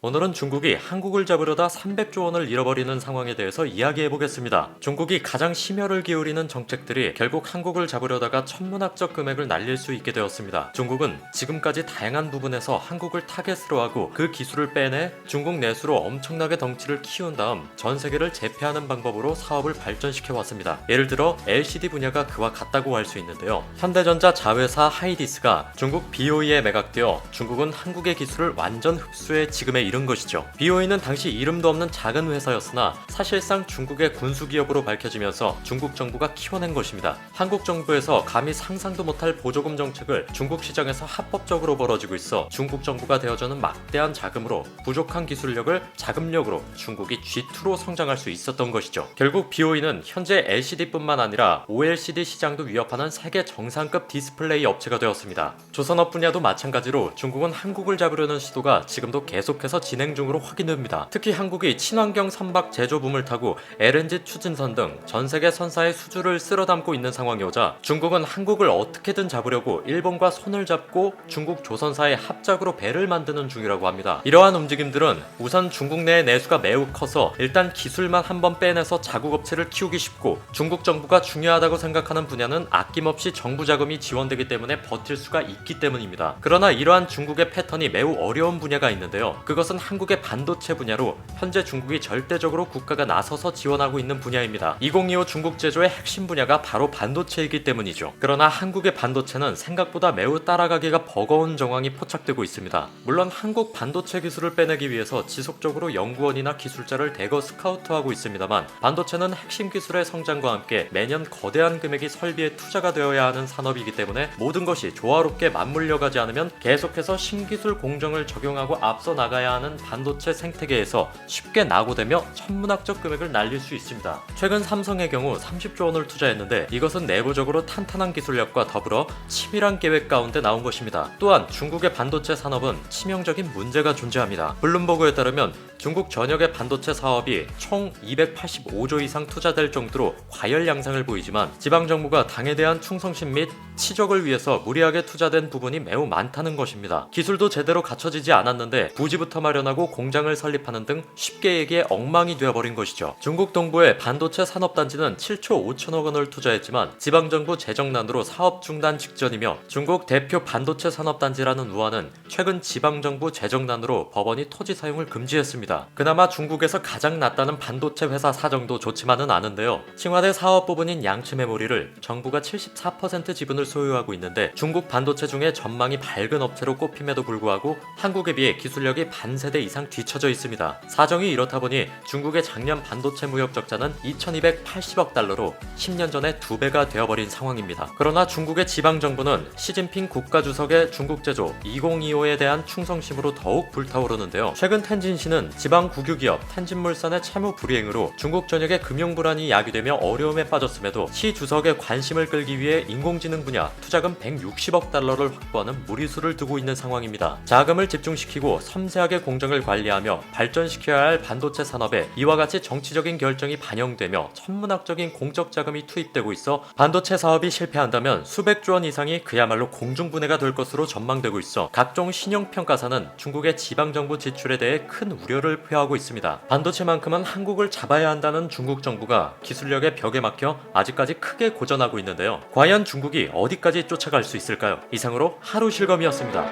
오늘은 중국이 한국을 잡으려다 300조 원을 잃어버리는 상황에 대해서 이야기해보겠습니다. 중국이 가장 심혈을 기울이는 정책들이 결국 한국을 잡으려다가 천문학적 금액을 날릴 수 있게 되었습니다. 중국은 지금까지 다양한 부분에서 한국을 타겟으로 하고 그 기술을 빼내 중국 내수로 엄청나게 덩치를 키운 다음 전 세계를 제패하는 방법으로 사업을 발전시켜 왔습니다. 예를 들어 LCD 분야가 그와 같다고 할 수 있는데요. 현대전자 자회사 하이디스가 중국 BOE에 매각되어 중국은 한국의 기술을 완전 흡수해 지금에 이른 것이죠. BOE는 당시 이름도 없는 작은 회사였으나 사실상 중국의 군수기업으로 밝혀지면서 중국 정부가 키워낸 것입니다. 한국 정부에서 감히 상상도 못할 보조금 정책을 중국 시장에서 합법적으로 벌어지고 있어 중국 정부가 되어주는 막대한 자금으로 부족한 기술력을 자금력으로 중국이 G2로 성장할 수 있었던 것이죠. 결국 BOE는 현재 LCD뿐만 아니라 OLCD 시장도 위협하는 세계 정상급 디스플레이 업체가 되었습니다. 조선업 분야도 마찬가지로 중국은 한국을 잡으려는 시도가 지금도 계속해서 진행 중으로 확인됩니다. 특히 한국이 친환경 선박 제조붐을 타고 LNG 추진선 등 전세계 선사의 수주를 쓸어담고 있는 상황이오자 중국은 한국을 어떻게든 잡으려고 일본과 손을 잡고 중국 조선사의 합작으로 배를 만드는 중이라고 합니다. 이러한 움직임들은 우선 중국 내의 내수가 매우 커서 일단 기술만 한번 빼내서 자국업체를 키우기 쉽고 중국 정부가 중요하다고 생각하는 분야는 아낌없이 정부 자금이 지원되기 때문에 버틸 수가 있기 때문입니다. 그러나 이러한 중국의 패턴이 매우 어려운 분야가 있는데요. 그것은 한국의 반도체 분야로 현재 중국이 절대적으로 국가가 나서서 지원하고 있는 분야입니다. 2025 중국 제조의 핵심 분야가 바로 반도체이기 때문이죠. 그러나 한국의 반도체는 생각보다 매우 따라가기가 버거운 정황이 포착되고 있습니다. 물론 한국 반도체 기술을 빼내기 위해서 지속적으로 연구원이나 기술자를 대거 스카우트하고 있습니다만 반도체는 핵심 기술의 성장과 함께 매년 거대한 금액이 설비에 투자가 되어야 하는 산업이기 때문에 모든 것이 조화롭게 맞물려 가지 않으면 계속해서 신기술 공정을 적용하고 앞서 나가야 하는 반도체 생태계에서 쉽게 낙오되며 천문학적 금액을 날릴 수 있습니다. 최근 삼성의 경우 30조 원을 투자했는데 이것은 내부적으로 탄탄한 기술력과 더불어 치밀한 계획 가운데 나온 것입니다. 또한 중국의 반도체 산업은 치명적인 문제가 존재합니다. 블룸버그에 따르면 중국 전역의 반도체 사업이 총 285조 이상 투자될 정도로 과열 양상을 보이지만 지방정부가 당에 대한 충성심 및 치적을 위해서 무리하게 투자된 부분이 매우 많다는 것입니다. 기술도 제대로 갖춰지지 않았는데 부지부터 마련하고 공장을 설립하는 등 쉽게 얘기해 엉망이 되어버린 것이죠. 중국 동부의 반도체 산업단지는 7조 5천억 원을 투자했지만 지방정부 재정난으로 사업 중단 직전이며 중국 대표 반도체 산업단지라는 우한은 최근 지방정부 재정난으로 법원이 토지 사용을 금지했습니다. 그나마 중국에서 가장 낫다는 반도체 회사 사정도 좋지만은 않은데요. 칭화대 사업 부분인 양츠메모리를 정부가 74% 지분을 소유하고 있는데 중국 반도체 중에 전망이 밝은 업체로 꼽힘에도 불구하고 한국에 비해 기술력이 반세대 이상 뒤처져 있습니다. 사정이 이렇다 보니 중국의 작년 반도체 무역 적자는 2280억 달러로 10년 전에 2배가 되어버린 상황입니다. 그러나 중국의 지방정부는 시진핑 국가주석의 중국 제조 2025에 대한 충성심으로 더욱 불타오르는데요. 최근 텐진시는 지방 국유기업 텐진물산의 채무 불이행으로 중국 전역의 금융 불안이 야기되며 어려움에 빠졌음에도 시 주석의 관심을 끌기 위해 인공지능 분야 투자금 160억 달러를 확보하는 무리수를 두고 있는 상황입니다. 자금을 집중시키고 섬세하게 공정을 관리하며 발전시켜야 할 반도체 산업에 이와 같이 정치적인 결정이 반영되며 천문학적인 공적 자금이 투입되고 있어 반도체 사업이 실패한다면 수백조 원 이상이 그야말로 공중분해가 될 것으로 전망되고 있어 각종 신용평가사는 중국의 지방정부 지출에 대해 큰 우려를 표하고 있습니다. 반도체만큼은 한국을 잡아야 한다는 중국 정부가 기술력의 벽에 막혀 아직까지 크게 고전하고 있는데요. 과연 중국이 어디까지 쫓아갈 수 있을까요? 이상으로 하루 실검이었습니다.